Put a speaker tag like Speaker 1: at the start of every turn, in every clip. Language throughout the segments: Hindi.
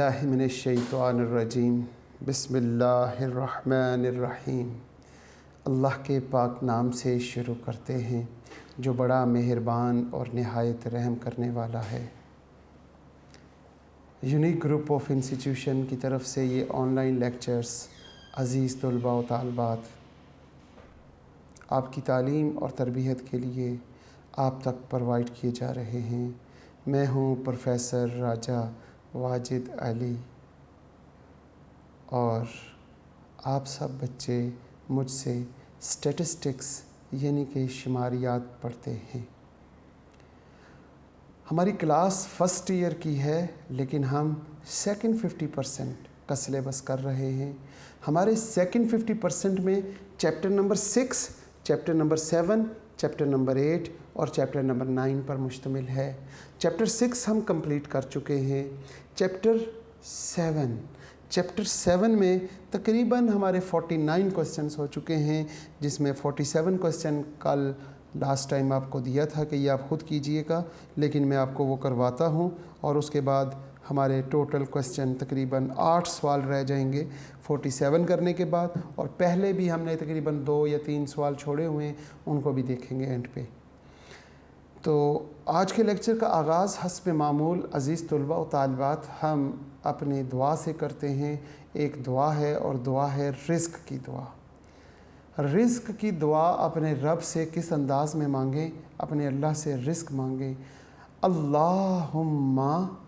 Speaker 1: बिस्मिल्लाहि मिनश्शैतानिर्रजीम बिस्मिल्लाहिर्रहमानिर्रहीम। अल्लाह के पाक नाम से शुरू करते हैं जो बड़ा मेहरबान और निहायत रहम करने वाला है। यूनिक ग्रुप ऑफ इंस्टीट्यूशन की तरफ से ये ऑनलाइन लेक्चर्स अज़ीज़ तलबा व तालबात आपकी तालीम और तरबियत के लिए आप तक प्रोवाइड किए जा रहे हैं। मैं हूँ प्रोफेसर राजा वाजिद अली और आप सब बच्चे मुझसे स्टैटिस्टिक्स यानी कि शुमारियात पढ़ते हैं। हमारी क्लास फ़र्स्ट ईयर की है लेकिन हम सेकंड 50% का सिलेबस कर रहे हैं। हमारे सेकंड 50% में chapter number 6, chapter number 7, chapter number 8 और चैप्टर नंबर 9 पर मुश्तमिल है। चैप्टर 6 हम कंप्लीट कर चुके हैं। चैप्टर 7 में तकरीबन हमारे 49 क्वेश्चंस हो चुके हैं, जिसमें 47 क्वेश्चन कल लास्ट टाइम आपको दिया था कि ये आप ख़ुद कीजिएगा, लेकिन मैं आपको वो करवाता हूँ। और उसके बाद हमारे टोटल क्वेश्चन तकरीबन 8 सवाल रह जाएंगे 47 करने के बाद, और पहले भी हमने तकरीबन 2 या 3 सवाल छोड़े हुए हैं, उनको भी देखेंगे एंड पे। तो आज के लेक्चर का आगाज़ हस्ब मामूल अज़ीज़ तलबा व तालिबात हम अपनी दुआ से करते हैं। एक दुआ है और दुआ है रिज़्क़ की दुआ। रिज़्क़ की दुआ अपने रब से किस अंदाज़ में मांगें? अपने अल्लाह से रिज़्क़ मांगें। अल्लाहुम्मा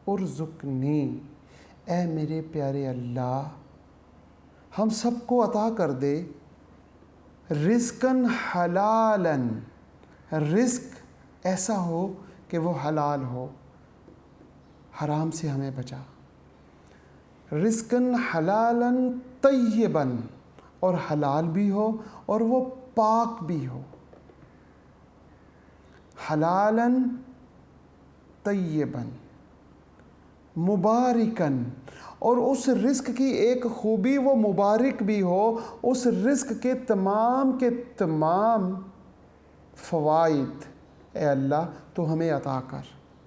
Speaker 1: उर्ज़ुक़नी, ए मेरे प्यारे अल्लाह हम सबको अता कर दे रिज़्क़न हलालन, रिज़्क़ ऐसा हो कि वो हलाल हो, हराम से हमें बचा। रिज़्क़न हलालन तय्यबन, और हलाल भी हो और वो पाक भी हो। हलालन तय्यबन मुबारिकन, और उस रिज़्क़ की एक ख़ूबी वो मुबारक भी हो। उस रिज़्क़ के तमाम फ़वाइद ए अल्लाह तो हमें अता कर।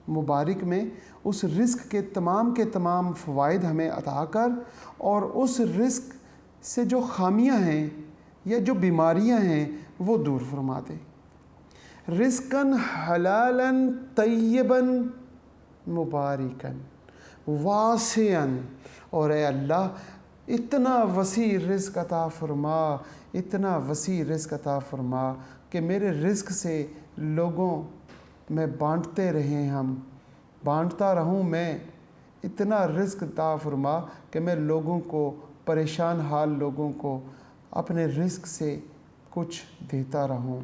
Speaker 1: मुबारक में उस रिज़्क़ के तमाम फ़वाइद हमें अता कर, और उस रिज़्क़ से जो ख़ामियाँ हैं या जो बीमारियाँ हैं वो दूर फरमा दे। रिज़्क़न हलालन तय्यबन मुबारकन वासिअन, और ए अल्लाह इतना वसी रिज़्क़ अता फ़रमा, इतना वसी रिज़्क़ अता फ़रमा कि मेरे रिज़्क़ से लोगों में बांटते रहें, हम बांटता रहूं मैं। इतना रिज़्क़ अता फ़रमा कि मैं लोगों को, परेशान हाल लोगों को अपने रिज़्क़ से कुछ देता रहूं।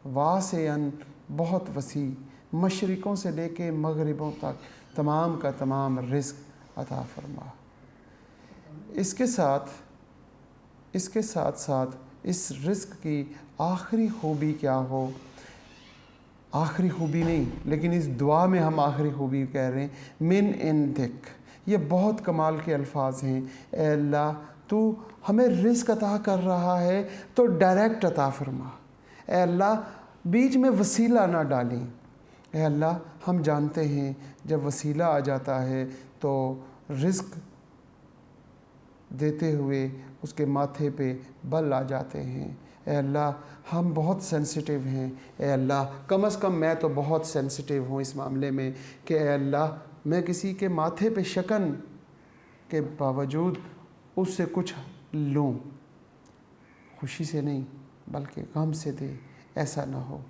Speaker 1: वासिअन बहुत वसी, मशरिक़ों से लेके मग़रिबों तक तमाम का तमाम रिज़्क़ अता फ़रमा। इसके साथ साथ इस रिज़्क़ की आखिरी खूबी क्या हो? आखिरी खूबी नहीं, लेकिन इस दुआ में हम आखिरी खूबी कह रहे हैं, मिन इंदिक। ये बहुत कमाल के अल्फाज हैं। ए अल्लाह तू हमें रिज़्क़ अता कर रहा है तो डायरेक्ट अता फ़रमा। ए अल्लाह बीच में वसीला ना डालें। ए अल्लाह हम जानते हैं जब वसीला आ जाता है तो रिज़्क़ देते हुए उसके माथे पे बल आ जाते हैं। ए अल्लाह हम बहुत सेंसिटिव हैं। ए अल्लाह कम से कम मैं तो बहुत सेंसिटिव हूँ इस मामले में कि ए अल्लाह मैं किसी के माथे पे शकन के बावजूद उससे कुछ लूँ, खुशी से नहीं बल्कि गम से दे, ऐसा ना हो।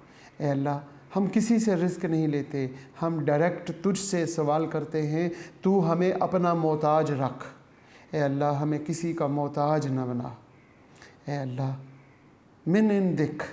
Speaker 1: ए अल्लाह हम किसी से रिज़्क़ नहीं लेते, हम डायरेक्ट तुझसे सवाल करते हैं, तू हमें अपना मोहताज रख। ए अल्लाह हमें किसी का मोहताज न बना। ए अल्लाह मिन इंदिक,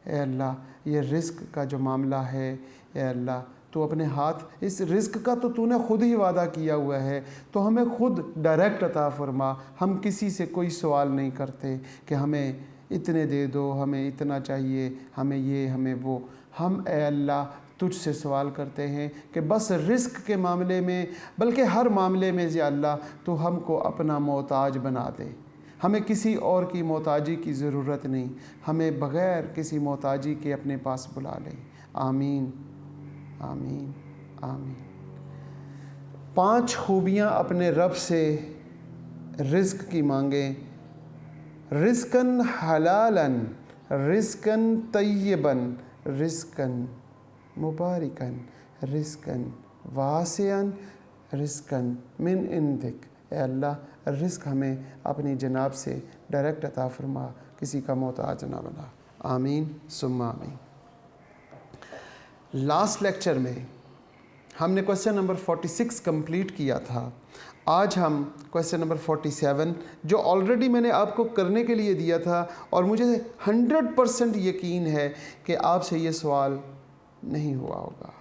Speaker 1: ए अल्लाह ये रिज़्क़ का जो मामला है, ए अल्लाह तो अपने हाथ, इस रिज़्क़ का तो तूने ख़ुद ही वादा किया हुआ है, तो हमें ख़ुद डायरेक्ट अता फ़रमा। हम किसी से कोई सवाल नहीं करते कि हमें इतने दे दो, हमें इतना चाहिए, हमें ये हमें वो। हम ए अल्लाह तुझसे सवाल करते हैं कि बस रिज़्क़ के मामले में, बल्कि हर मामले में या अल्लाह तो हमको अपना मोहताज बना दे। हमें किसी और की मोहताजी की ज़रूरत नहीं, हमें बग़ैर किसी मोहताजी के अपने पास बुला ले। आमीन आमीन आमीन। 5 खूबियाँ अपने रब से रिज़्क़ की मांगें। रिज़्क़न हलालन, रिज़्क़न तय्यबन, रिज़्क़न मुबारकन, रिज़्क़न वासिअन, रिज़्क़न मिन इंदिक। ए अल्लाह रिज़्क़ हमें अपनी जनाब से डायरेक्ट अता फरमा, किसी का मोहताज ना बना। आमीन सुम्मा आमीन। लास्ट लेक्चर में हमने क्वेश्चन नंबर 46 कंप्लीट किया था। आज हम क्वेश्चन नंबर 47, जो ऑलरेडी मैंने आपको करने के लिए दिया था और मुझे 100% यकीन है कि आपसे ये सवाल नहीं हुआ होगा,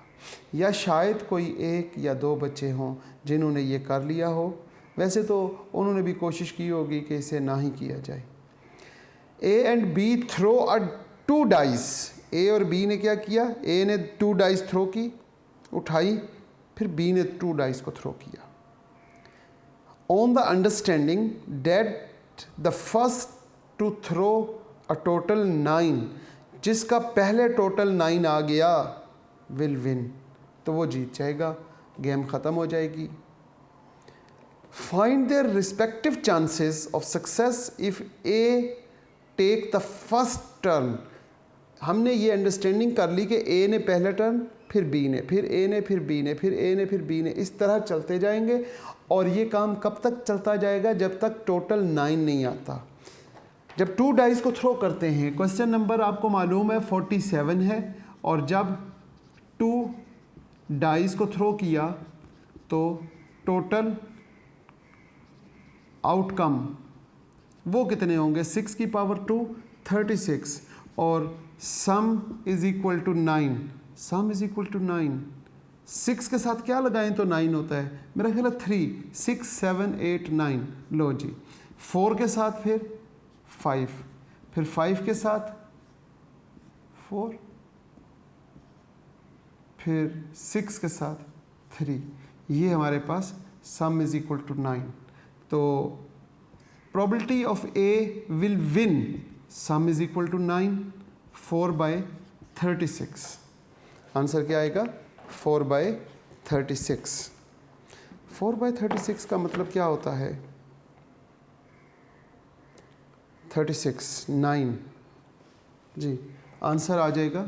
Speaker 1: या शायद कोई 1 या 2 बच्चे हों जिन्होंने ये कर लिया हो। वैसे तो उन्होंने भी कोशिश की होगी कि इसे ना ही किया जाए। A and B throw a 2 dice. A और बी ने क्या किया? ए ने 2 डाइस थ्रो की, उठाई, फिर बी ने 2 डाइस को थ्रो किया। On the understanding that the first to throw a total 9, जिसका पहले टोटल 9 आ गया, विल विन, तो वो जीत जाएगा, गेम ख़त्म हो जाएगी। Find their respective chances of success if A take the first turn. हमने ये अंडरस्टैंडिंग कर ली कि ए ने पहला टर्न, फिर बी ने, फिर ए ने, फिर बी ने, फिर ए ने, फिर बी ने, इस तरह चलते जाएंगे। और ये काम कब तक चलता जाएगा? जब तक टोटल 9 नहीं आता। जब 2 डाइस को थ्रो करते हैं, क्वेश्चन नंबर आपको मालूम है 47 है, और जब 2 डाइस को थ्रो किया तो टोटल आउटकम वो कितने होंगे? 6 की पावर 2 36, और sum is equal to 9। Sum is equal to 9। 6 के साथ क्या लगाएं तो 9 होता है? मेरा ख्याल है 3, 6, 7, 8, 9। लो जी, 4 के साथ फिर 5, फिर 5 के साथ 4, फिर 6 के साथ 3। ये हमारे पास सम इज इक्वल टू 9। तो probability of A will win, sum is equal to 9, 4/36। Answer क्या आएगा? 4/36। 4/36 का मतलब क्या होता है? 36, 9 जी, आंसर आ जाएगा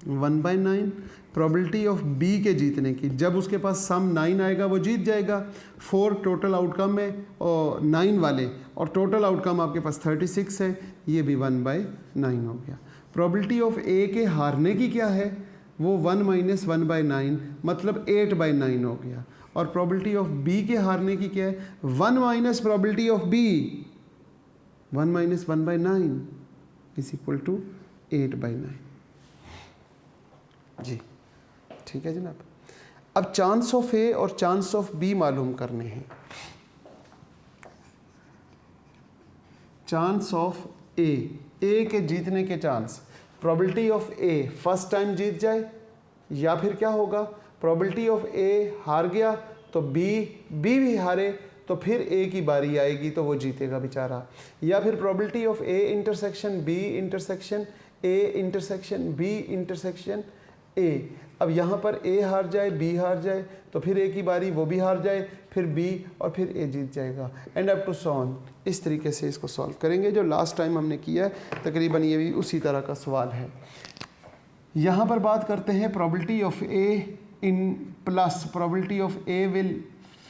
Speaker 1: 1/9। प्रोबेबिलिटी ऑफ बी के जीतने की, जब उसके पास सम 9 आएगा वो जीत जाएगा। 4 टोटल आउटकम है और 9 वाले, और टोटल आउटकम आपके पास 36 है, ये भी 1/9 हो गया। प्रोबेबिलिटी ऑफ ए के हारने की क्या है? वो 1 - 1/9 मतलब 8/9 हो गया। और प्रोबेबिलिटी ऑफ बी के हारने की क्या है? 1 - probability of B, 1 - 1/9 is equal to 8/9 जी। ठीक है जनाब। अब चांस ऑफ ए और चांस ऑफ बी मालूम करने हैं। चांस ऑफ ए के जीतने के chance, probability of A first time जीत जाए, या फिर क्या होगा? प्रोबेबिलिटी ऑफ ए हार गया तो बी भी हारे, तो फिर ए की बारी आएगी तो वो जीतेगा बेचारा। या फिर probability of A intersection B intersection A intersection B intersection A. अब यहाँ पर ए हार जाए, बी हार जाए, तो फिर ए की बारी, वो भी हार जाए, फिर बी, और फिर ए जीत जाएगा, and up to so on. इस तरीके से इसको सॉल्व करेंगे, जो लास्ट टाइम हमने किया है। तकरीबन ये भी उसी तरह का सवाल है। यहाँ पर बात करते हैं probability of A in plus, probability of A will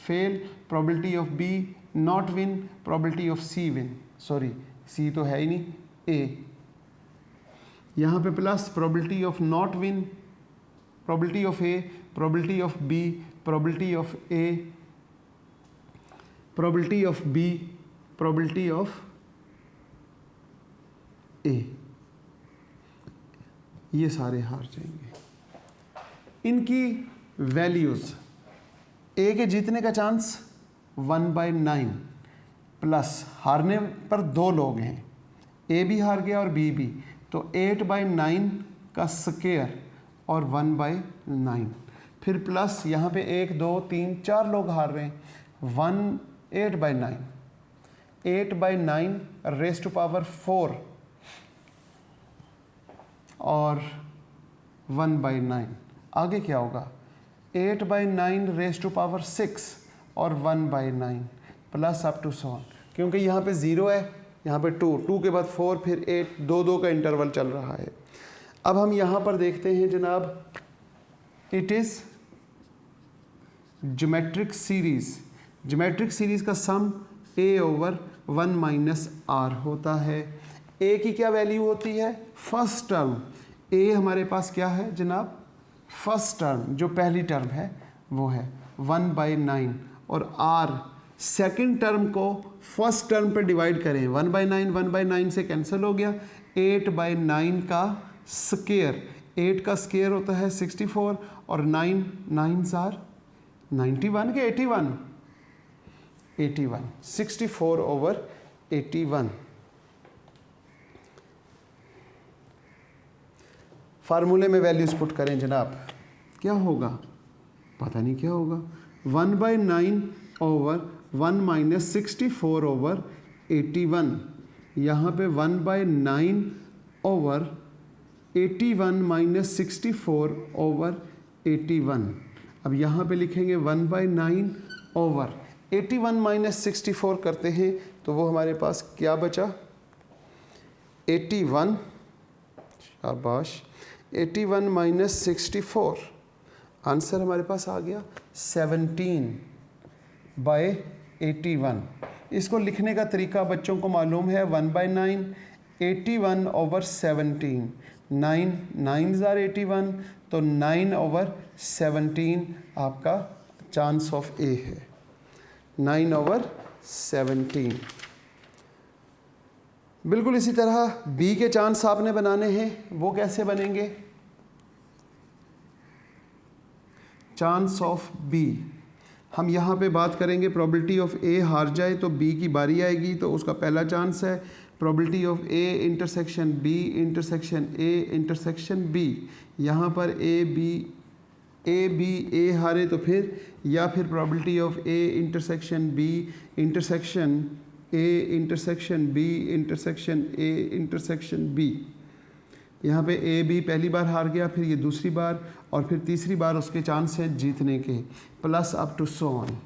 Speaker 1: fail, probability of B not win, probability of C win. Sorry, C तो है ही नहीं, ए। यहाँ पे plus probability of not win, probability of A, probability of B, probability of A, probability of B, probability of A, ये सारे हार जाएंगे। इनकी वैल्यूज, A के जीतने का चांस 1/9 प्लस हारने पर 2 लोग हैं, A भी हार गया और B भी, तो 8/9 का स्क्वायर और 1/9, फिर प्लस यहाँ पे 1 2 3 4 लोग हार रहे हैं, 8/9, 8/9 रेज़ टू पावर 4 और 1/9। आगे क्या होगा? 8/9 रेज़ टू पावर 6 और 1/9 plus up to so on, क्योंकि यहाँ पे 0 है, यहाँ पे 2 के बाद 4 फिर 8, 2 का इंटरवल चल रहा है। अब हम यहाँ पर देखते हैं जनाब, it is geometric series. Geometric series का सम a/1 r होता है। a की क्या वैल्यू होती है? First term. a हमारे पास क्या है जनाब? फर्स्ट टर्म, जो पहली टर्म है वो है 1/9, और r सेकंड टर्म को फर्स्ट टर्म पे डिवाइड करें, 1/9 से कैंसिल हो गया, 8/9 का स्क्वायर, 8 का स्क्वायर होता है 64 और 9 9s आर 91 के 81 64/81। फार्मूले में वैल्यूज पुट करें जनाब, क्या होगा? पता नहीं क्या होगा। 1/9/1 - 64/81, यहाँ पे 1/9/81 - 64/81। अब यहाँ पे लिखेंगे 1/9/81 - 64 करते हैं तो वो हमारे पास क्या बचा? 81, शाबाश, 81 - 64, आंसर हमारे पास आ गया 17/81। इसको लिखने का तरीका बच्चों को मालूम है, 1/9 81/17, 9 9s आर 81, तो 9/17 आपका चांस ऑफ ए है, 9/17। बिल्कुल इसी तरह बी के चांस आपने बनाने हैं, वो कैसे बनेंगे? चांस ऑफ बी, हम यहाँ पे बात करेंगे प्रोबेबिलिटी ऑफ ए हार जाए तो बी की बारी आएगी, तो उसका पहला चांस है probability of A intersection B intersection A intersection B. यहाँ पर ए बी ए हारे तो फिर, या फिर probability of A intersection B intersection A intersection B intersection A intersection B. यहाँ पे ए बी पहली बार हार गया, फिर ये दूसरी बार, और फिर तीसरी बार उसके चांस हैं जीतने के, plus up to so on.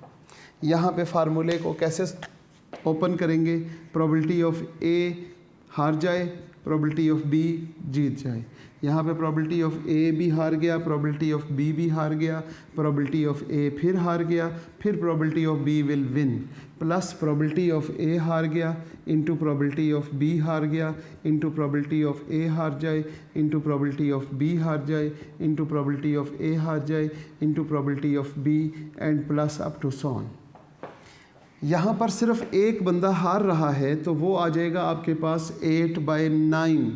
Speaker 1: यहाँ पे फार्मूले को कैसे ओपन करेंगे? प्रोबेबिलिटी ऑफ ए हार जाए, प्रोबेबिलिटी ऑफ बी जीत जाए। यहाँ पे प्रोबेबिलिटी ऑफ ए भी हार गया, प्रोबेबिलिटी ऑफ बी भी हार गया, प्रोबेबिलिटी ऑफ ए फिर हार गया, फिर probability of B will win, plus probability of A हार गया इंटू प्रोबेबिलिटी ऑफ बी हार गया इंटू प्रोबेबिलिटी ऑफ ए हार जाए इंटू प्रोबेबिलिटी ऑफ बी हार जाए इंटू प्रोबेबिलिटी ऑफ ए हार जाए into probability of B and plus up to so on. यहाँ पर सिर्फ एक बंदा हार रहा है तो वो आ जाएगा आपके पास 8/9,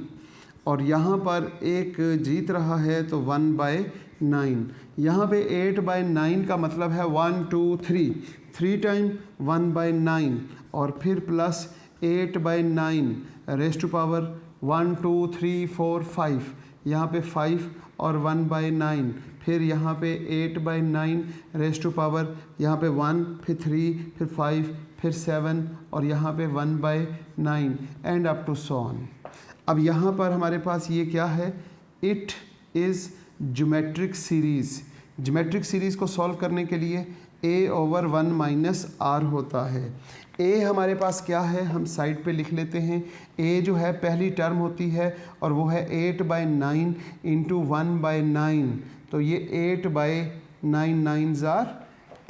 Speaker 1: और यहाँ पर एक जीत रहा है तो 1/9। यहाँ पे 8/9 का मतलब है 1 2 3, 3 टाइम 1/9, और फिर प्लस 8/9 रेज़ टू पावर 1 2 3 4 5, यहाँ पे 5 और 1/9, फिर यहाँ पे 8/9 रेज़ टू पावर, यहाँ पे 1 फिर 3 फिर 5 फिर 7 और यहाँ पे 1/9 and up to so on. अब यहाँ पर हमारे पास ये क्या है? It is geometric series. Geometric series को सॉल्व करने के लिए a/1 - r होता है। a हमारे पास क्या है, हम साइड पे लिख लेते हैं। a जो है पहली टर्म होती है और वो है 8/9 इंटू 1/9, तो ये 8/9 9s आर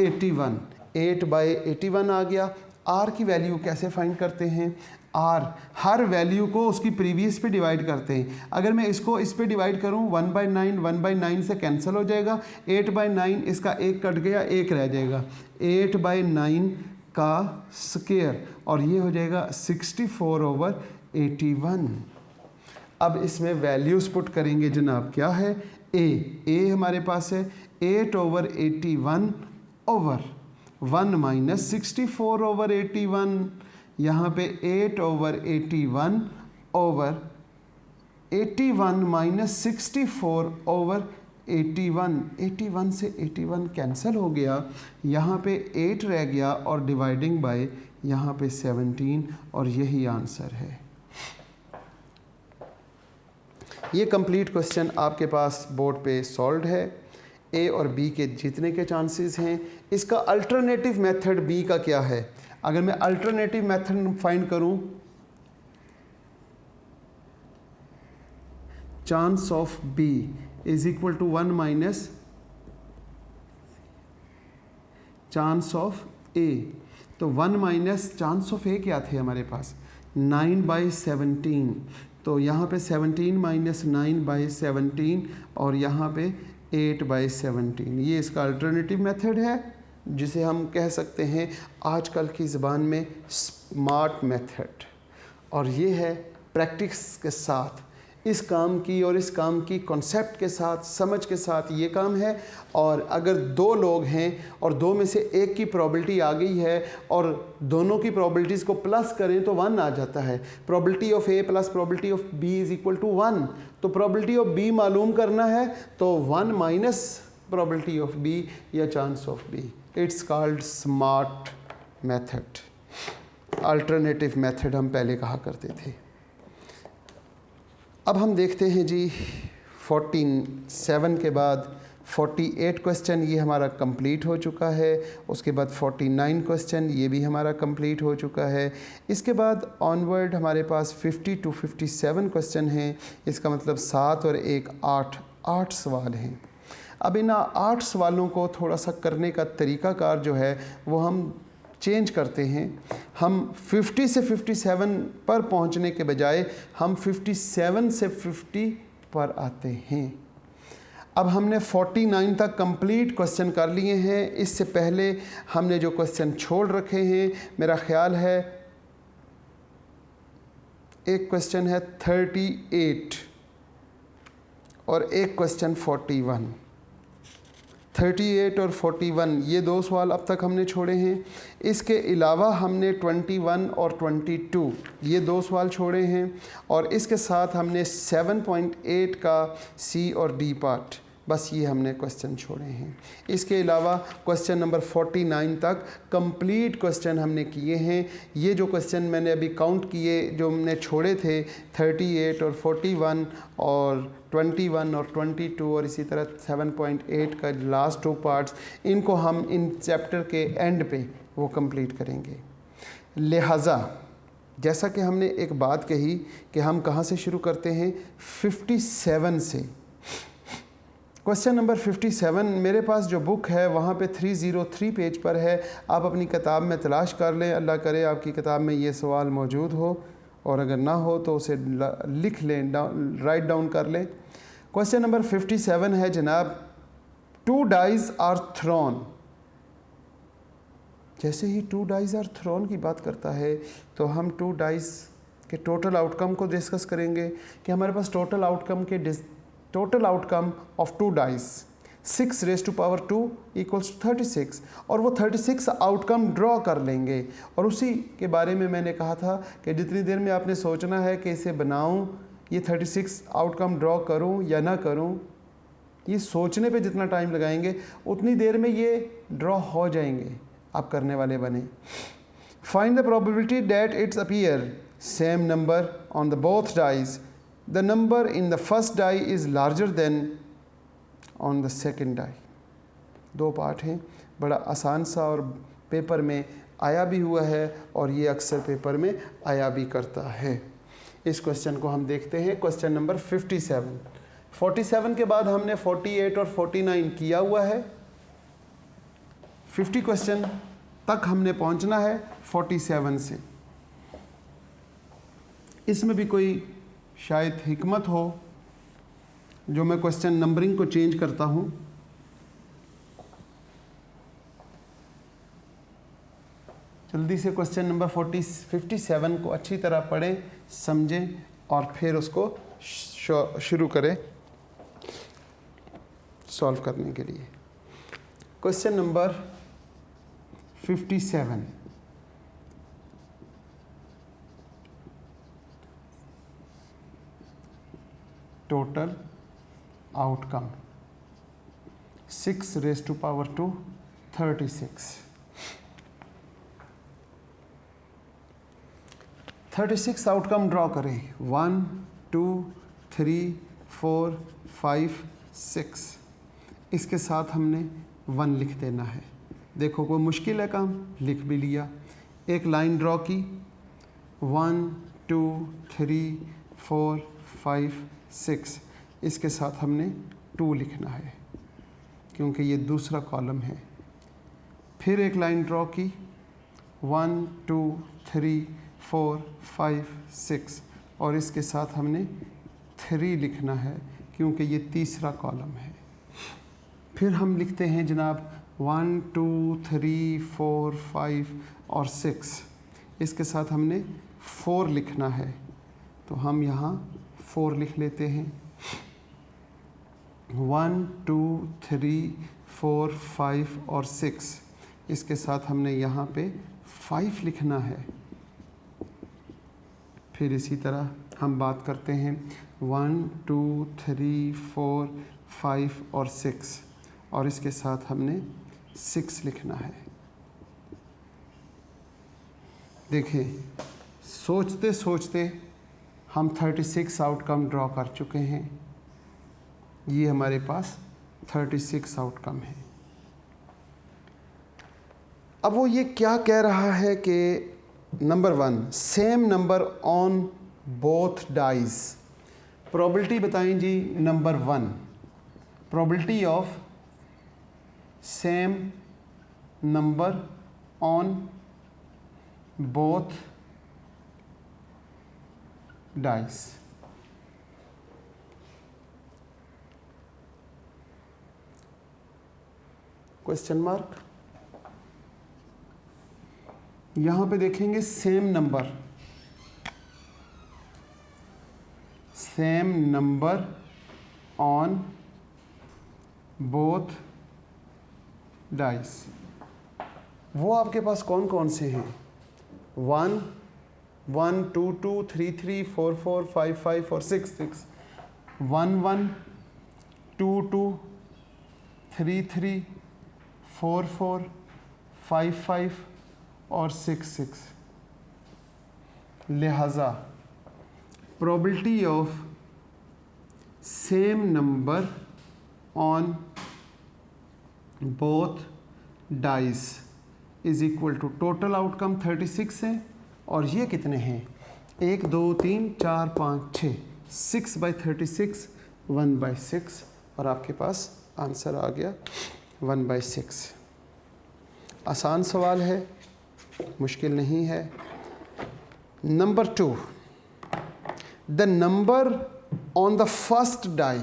Speaker 1: 81, 8/81 आ गया। r की वैल्यू कैसे फाइंड करते हैं? r हर वैल्यू को उसकी प्रीवियस पे डिवाइड करते हैं। अगर मैं इसको इस पे डिवाइड करूं, 1/9 से कैंसिल हो जाएगा, 8/9 इसका एक कट गया, एक रह जाएगा, 8/9 का स्क्वायर, और ये हो जाएगा 64/81। अब इसमें वैल्यूज़ पुट करेंगे जनाब, क्या है? a हमारे पास है 8/81 ओवर 1 - 64/81, यहाँ पे 8/81 ओवर 81 - 64/81, 81 से 81 कैंसिल हो गया, यहाँ पे 8 रह गया और डिवाइडिंग बाय यहाँ पे 17, और यही आंसर है। ये कंप्लीट क्वेश्चन आपके पास बोर्ड पे सॉल्व्ड है। ए और बी के जीतने के चांसेस हैं। इसका अल्टरनेटिव मेथड बी का क्या है? अगर मैं अल्टरनेटिव मेथड फाइंड करूं, chance of B is equal to 1 minus chance of A. तो 1 माइनस चांस ऑफ ए क्या थे हमारे पास? 9/17। तो यहाँ पे 17 माइनस 9/17 और यहाँ पे 8/17। ये इसका अल्टरनेटिव मेथड है, जिसे हम कह सकते हैं आजकल की ज़बान में स्मार्ट मेथड। और ये है प्रैक्टिस के साथ इस काम की और इस काम की कॉन्सेप्ट के साथ, समझ के साथ ये काम है। और अगर दो लोग हैं और दो में से एक की प्रोबेबिलिटी आ गई है और दोनों की प्रोबेबिलिटीज़ को प्लस करें तो 1 आ जाता है। Probability of A plus probability of B is equal to 1। तो प्रोबेबिलिटी ऑफ बी मालूम करना है तो 1 माइनस प्रोबेबिलिटी ऑफ बी या chance of B. It's called smart method. Alternative method हम पहले कहा करते थे। अब हम देखते हैं जी 47 के बाद 48 क्वेश्चन, ये हमारा कंप्लीट हो चुका है। उसके बाद 49 क्वेश्चन, ये भी हमारा कंप्लीट हो चुका है। इसके बाद ऑनवर्ड हमारे पास 50 to 57 क्वेश्चन हैं। इसका मतलब 7 और 1 8 सवाल हैं। अब इन 8 सवालों को थोड़ा सा करने का तरीक़ाकार जो है वो हम चेंज करते हैं। हम 50 से 57 पर पहुंचने के बजाय हम 57 से 50 पर आते हैं। अब हमने 49 तक कंप्लीट क्वेश्चन कर लिए हैं। इससे पहले हमने जो क्वेश्चन छोड़ रखे हैं, मेरा ख्याल है एक क्वेश्चन है 38 और एक क्वेश्चन 41। 38 और 41 ये 2 सवाल अब तक हमने छोड़े हैं। इसके अलावा हमने 21 और 22 ये 2 सवाल छोड़े हैं। और इसके साथ हमने 7.8 का सी और डी पार्ट, बस ये हमने क्वेश्चन छोड़े हैं। इसके अलावा क्वेश्चन नंबर 49 तक कंप्लीट क्वेश्चन हमने किए हैं। ये जो क्वेश्चन मैंने अभी काउंट किए जो हमने छोड़े थे 38 और 41 और 21 और 22 और इसी तरह 7.8 का लास्ट 2 पार्ट्स, इनको हम इन चैप्टर के एंड पे वो कंप्लीट करेंगे। लिहाजा जैसा कि हमने एक बात कही कि हम कहाँ से शुरू करते हैं, 57 से। क्वेश्चन नंबर 57 मेरे पास जो बुक है वहाँ पे 303 पेज पर है। आप अपनी किताब में तलाश कर लें, अल्लाह करे आपकी किताब में ये सवाल मौजूद हो, और अगर ना हो तो उसे लिख लें, राइट डाउन कर लें। क्वेश्चन नंबर 57 है जनाब, 2 डाइज आर थ्रोन। जैसे ही 2 डाइज आर थ्रोन की बात करता है तो हम 2 डाइज के टोटल आउटकम को डिस्कस करेंगे कि हमारे पास total outcome of 2 dice 6 raise to power 2 equals 36, और वो 36 आउटकम ड्रॉ कर लेंगे। और उसी के बारे में मैंने कहा था कि जितनी देर में आपने सोचना है कि इसे बनाऊं, ये 36 आउटकम ड्रॉ करूं या ना करूं, ये सोचने पे जितना टाइम लगाएंगे उतनी देर में ये ड्रॉ हो जाएंगे, आप करने वाले बने। Find the probability that it's appear same number on the both dies. The number in the first die is larger than on the second die। 2 part हैं, बड़ा आसान सा और पेपर में आया भी हुआ है और ये अक्सर पेपर में आया भी करता है। इस क्वेश्चन को हम देखते हैं, क्वेश्चन नंबर 57। 47 के बाद हमने 48 और 49 किया हुआ है। 50 क्वेश्चन तक हमने पहुंचना है 47 से। इसमें भी कोई शायद हिकमत हो जो मैं क्वेश्चन नंबरिंग को चेंज करता हूं। जल्दी से क्वेश्चन नंबर 57 को अच्छी तरह पढ़ें, समझें और फिर उसको शुरू करें सॉल्व करने के लिए। Question number 57, total outcome 6 raise to power 2 36। 36 outcome draw करें। 1 2 3 4 5 6। इसके साथ हमने 1 लिख देना है। देखो कोई मुश्किल है काम, लिख भी लिया। एक लाइन ड्रॉ की, 1 2 3 4 5 6, इसके साथ हमने 2 लिखना है क्योंकि ये दूसरा कॉलम है। फिर एक लाइन ड्रॉ की, 1 2 3 4 5 6, और इसके साथ हमने 3 लिखना है क्योंकि ये तीसरा कॉलम है। फिर हम लिखते हैं जनाब 1 2 3 4 5 और 6, इसके साथ हमने 4 लिखना है, तो हम यहाँ 4 लिख लेते हैं। 1 2 3 4 5 और 6, इसके साथ हमने यहाँ पे 5 लिखना है। फिर इसी तरह हम बात करते हैं 1 2 3 4 5 और 6, और इसके साथ हमने 6 लिखना है। देखिए सोचते सोचते हम 36 आउटकम ड्रॉ कर चुके हैं। ये हमारे पास 36 आउटकम है। अब वो ये क्या कह रहा है कि number 1, same number on both dice. Probability बताएं जी। Number 1, probability of same number on both dice. Question mark. यहां पे देखेंगे same number on both dice. वो आपके पास कौन कौन से हैं? 1 1 2 2 3 3 4 4 5 5 और 6 6। 1 1 2 2 3 3 4 4 5 5 और 6 6। लिहाजा probability of same number on both dice is equal to, total outcome 36 है और ये कितने हैं? 1 2 3 4 5 6, 6/36, 1/6, और आपके पास आंसर आ गया 1/6। आसान सवाल है, मुश्किल नहीं है। Number 2, the number on the first die,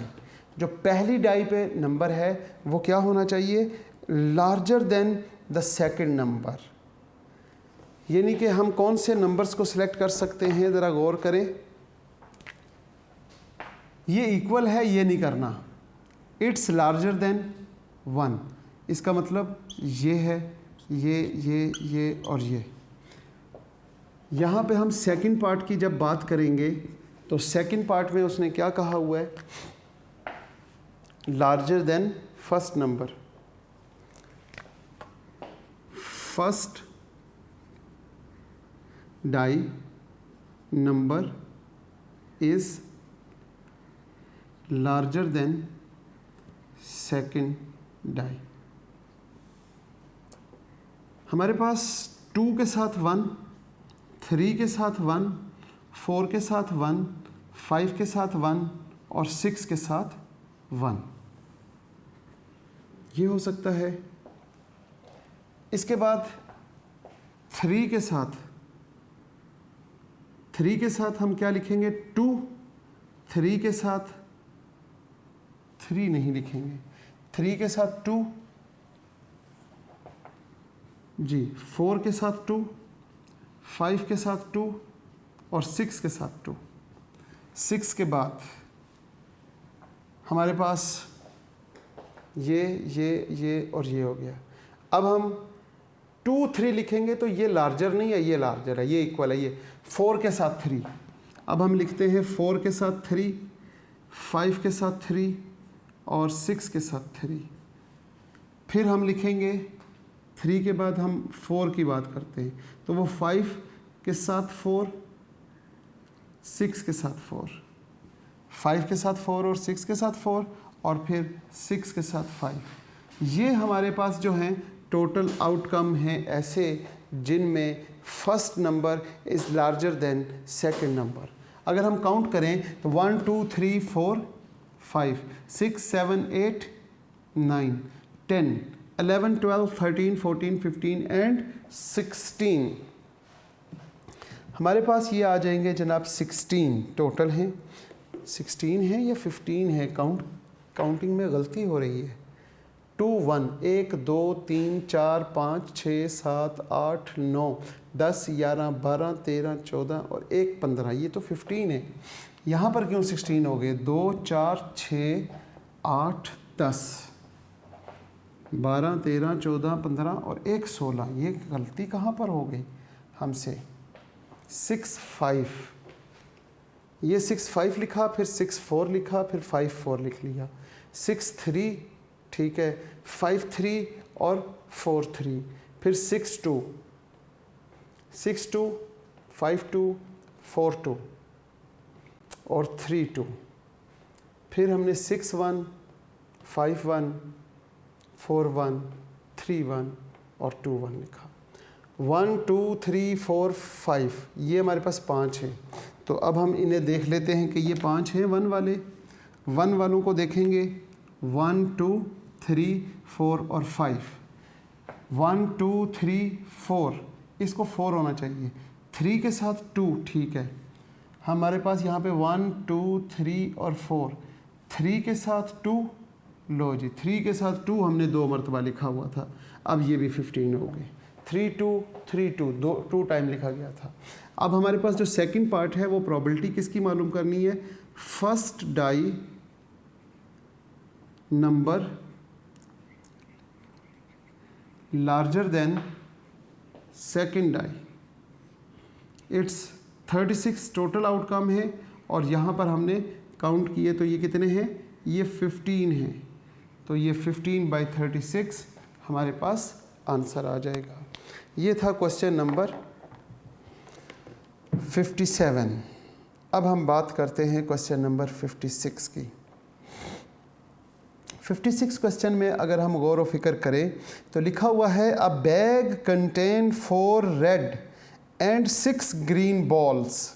Speaker 1: जो पहली डाई पे नंबर है वो क्या होना चाहिए? Larger than the second number. यानी कि हम कौन से नंबर्स को सिलेक्ट कर सकते हैं, ज़रा गौर करें। ये इक्वल है, ये नहीं करना। इट्स लार्जर देन 1, इसका मतलब ये है, ये और ये। यहाँ पे हम सेकंड पार्ट की जब बात करेंगे तो सेकंड पार्ट में उसने क्या कहा हुआ है? Larger than first number. First die number is larger than second die. हमारे पास 2 के साथ 1, 3 के साथ 1, 4 के साथ 1, 5 के साथ 1 और 6 के साथ 1, ये हो सकता है। इसके बाद 3 के साथ हम क्या लिखेंगे? 2। 3 के साथ 3 नहीं लिखेंगे। 3 के साथ 2 जी, 4 के साथ 2, 5 के साथ 2 और 6 के साथ 2। 6 के बाद हमारे पास ये और ये हो गया। अब हम 2 3 लिखेंगे तो ये लार्जर नहीं है, ये लार्जर है, ये इक्वल है। ये 4 के साथ 3, अब हम लिखते हैं 4 के साथ 3, 5 के साथ 3 और 6 के साथ 3। फिर हम लिखेंगे 3 के बाद हम 4 की बात करते हैं तो वो 5 के साथ 4, 6 के साथ 4, 5 के साथ 4 और 6 के साथ 4 और फिर 6 के साथ 5। ये हमारे पास जो हैं टोटल आउटकम हैं ऐसे जिनमें first number is larger than second number. अगर हम काउंट करें तो 1 2 3 4 5 6 7 8 9 10 11 12 13 14 15 एंड 16। हमारे पास ये आ जाएंगे जनाब 16 टोटल हैं। 16 है या 15 है, काउंटिंग में गलती हो रही है। 2 1 1 2 3 4 5 6 7 8 9 10 11 12 13 14 और 1 15, ये तो 15 है। यहाँ पर क्यों 16 हो गए? 2 4 6 8 10 12 13 14 15 और 1 16, ये गलती कहाँ पर हो गई हमसे? 6 5, ये 6 5 लिखा, फिर 6 4 लिखा, फिर 5 4 लिख लिया। 6 3 ठीक है, 5 3 और 4 3, फिर 6 2 6 2 5 2 4 2 और 3 2, फिर हमने 6 1 5 1 4 1 3 1 और 2 1 लिखा। 1 2 3 4 5, ये हमारे पास 5 है। तो अब हम इन्हें देख लेते हैं कि ये 5 हैं 1 वाले। 1 वालों को देखेंगे 1 2 3 4 और 5। 1 2 3 4, इसको 4 होना चाहिए। 3 के साथ 2, ठीक है। हमारे पास यहाँ पे 1 2 3 और 4, 3 के साथ 2, लो जी 3 के साथ 2 हमने 2 मरतबा लिखा हुआ था, अब ये भी 15 हो गए। 3 2 3 2, 2 टाइम लिखा गया था। अब हमारे पास जो सेकंड पार्ट है वो प्रोबेबिलिटी किसकी मालूम करनी है? First die number larger than second die. It's 36 total outcome है और यहाँ पर हमने काउंट किए तो ये कितने हैं? ये 15 हैं। तो ये 15/36 हमारे पास आंसर आ जाएगा। ये था क्वेश्चन नंबर 57। अब हम बात करते हैं क्वेश्चन नंबर 56 की। 56 क्वेश्चन में अगर हम गौर व फिक्र करें तो लिखा हुआ है अ bag contain 4 red and 6 green balls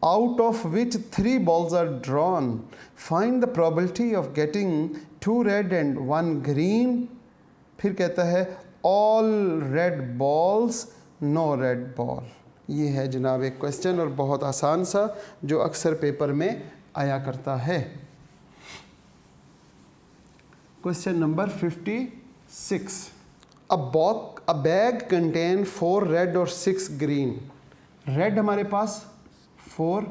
Speaker 1: out of which 3 balls are drawn. Find the probability of getting 2 red and 1 green. फिर कहता है all red balls, no red ball. ये है जनाब एक क्वेश्चन और बहुत आसान सा जो अक्सर पेपर में आया करता है। Question number 56। A bag contain 4 red और 6 green. रेड हमारे पास 4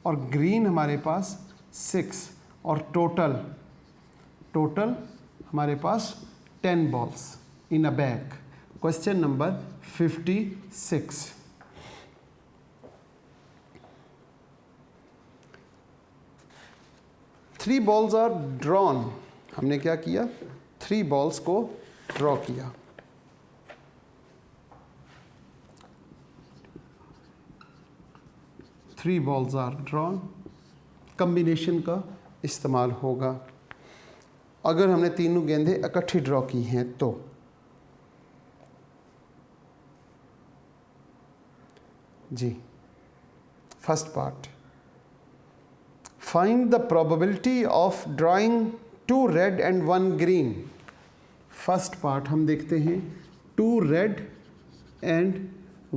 Speaker 1: और ग्रीन हमारे पास 6 और टोटल हमारे पास 10 balls in a bag. Question number 56। Three balls are drawn. हमने क्या किया? 3 बॉल्स को ड्रॉ किया। Three balls are drawn, combination का इस्तेमाल होगा। अगर हमने तीनों गेंदें इकट्ठी ड्रॉ की हैं तो जी। First part, find the probability of drawing 2 red and 1 green. First part हम देखते हैं 2 रेड एंड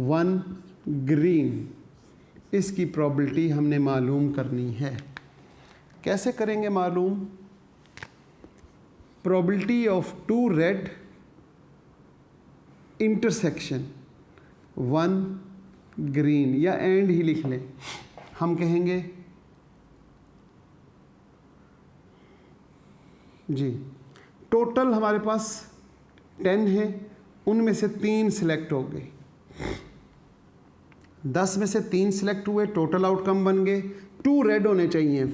Speaker 1: 1 ग्रीन, इसकी प्रोबेबिलिटी हमने मालूम करनी है। कैसे करेंगे मालूम? Probability of 2 red intersection 1 green, या एंड ही लिख लें। हम कहेंगे जी टोटल हमारे पास 10 है, उनमें से 3 सिलेक्ट हो गए। 10 में से 3 सिलेक्ट हुए, टोटल आउटकम बन गए। 2 रेड होने चाहिए।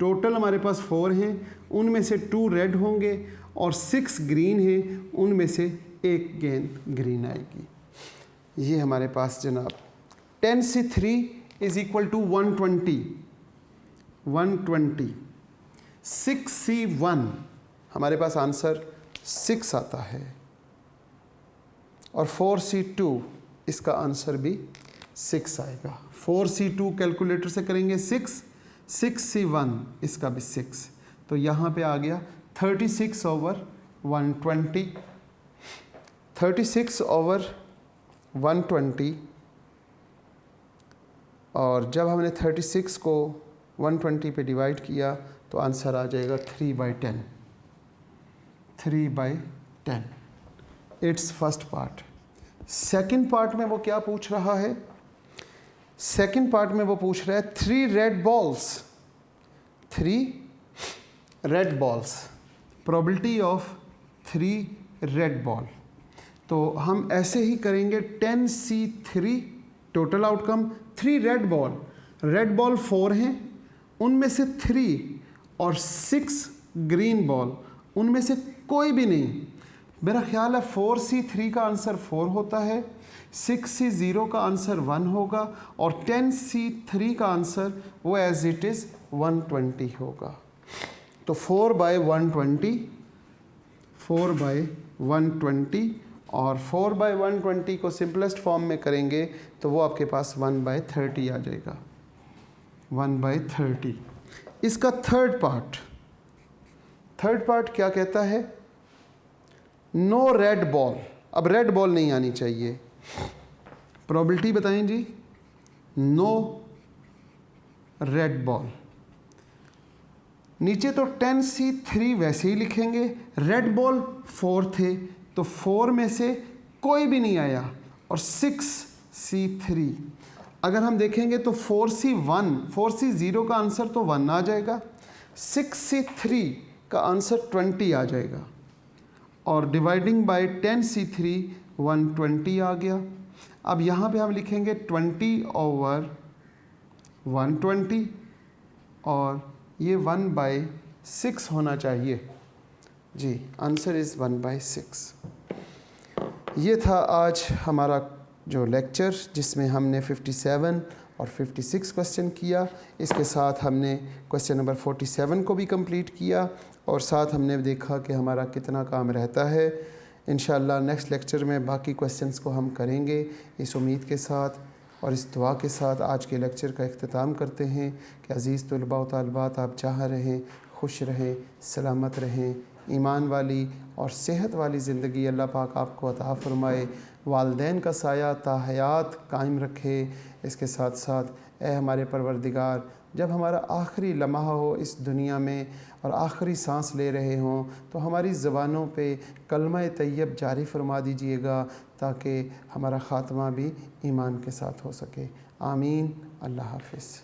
Speaker 1: टोटल हमारे पास 4 हैं, उनमें से 2 रेड होंगे और 6 ग्रीन हैं, उनमें से 1 गेंद ग्रीन आएगी। ये हमारे पास जनाब 10 से 3 इज इक्वल टू 120। 6C1 हमारे पास आंसर 6 आता है, और 4C2 इसका आंसर भी 6 आएगा। 4C2 कैलकुलेटर से करेंगे 6, 6C1 इसका भी 6, तो यहाँ पे आ गया 36/120, 36/120। और जब हमने 36 को 120 पे डिवाइड किया तो आंसर आ जाएगा 3/10, 3/10। It's first part. Second part में वो क्या पूछ रहा है? सेकंड पार्ट में वो पूछ रहा है 3 red balls, 3 red balls, probability of 3 red ball. तो हम ऐसे ही करेंगे 10C3 total outcome 3 red ball 4 हैं, उनमें से 3 और 6 ग्रीन बॉल, उनमें से कोई भी नहीं। मेरा ख्याल है 4C3 का आंसर 4 होता है, 6C0 का आंसर 1 होगा, और 10C3 का आंसर वो एज इट इज़ 120 होगा। तो 4/120, 4/120, और 4/120 को सिंपलेस्ट फॉर्म में करेंगे तो वो आपके पास 1/30 आ जाएगा, 1/30। इसका थर्ड पार्ट क्या कहता है? No red ball. अब रेड बॉल नहीं आनी चाहिए। प्रोबेबिलिटी बताएं जी। No red ball. नीचे तो 10C3 वैसे ही लिखेंगे, रेड बॉल 4 थे तो 4 में से कोई भी नहीं आया, और 6C3 अगर हम देखेंगे तो 4C0 का आंसर तो 1 आ जाएगा, 6C3 का आंसर 20 आ जाएगा, और डिवाइडिंग बाय 10C3 120 आ गया। अब यहाँ पे हम लिखेंगे 20/120, और ये 1/6 होना चाहिए जी। Answer is 1/6। ये था आज हमारा जो लेक्चर, जिसमें हमने 57 और 56 क्वेश्चन किया। इसके साथ हमने क्वेश्चन नंबर 47 को भी कंप्लीट किया, और साथ हमने देखा कि हमारा कितना काम रहता है। इंशाअल्लाह नेक्स्ट लेक्चर में बाकी क्वेश्चंस को हम करेंगे। इस उम्मीद के साथ और इस दुआ के साथ आज के लेक्चर का इख्तिताम करते हैं कि अज़ीज़ तलबा व तालिबात, आप जहाँ रहें खुश रहें, सलामत रहें, ईमान वाली और सेहत वाली ज़िंदगी अल्लाह पाक आपको अता फ़रमाए, वालदैन का साया ताहयात कायम रखे। इसके साथ साथ ए हमारे परवरदिगार, जब हमारा आखिरी लम्हा हो इस दुनिया में और आखिरी सांस ले रहे हों, तो हमारी ज़बानों पे कलमा तैयब जारी फरमा दीजिएगा, ताकि हमारा ख़ात्मा भी ईमान के साथ हो सके। आमीन। अल्लाह हाफ़िज़।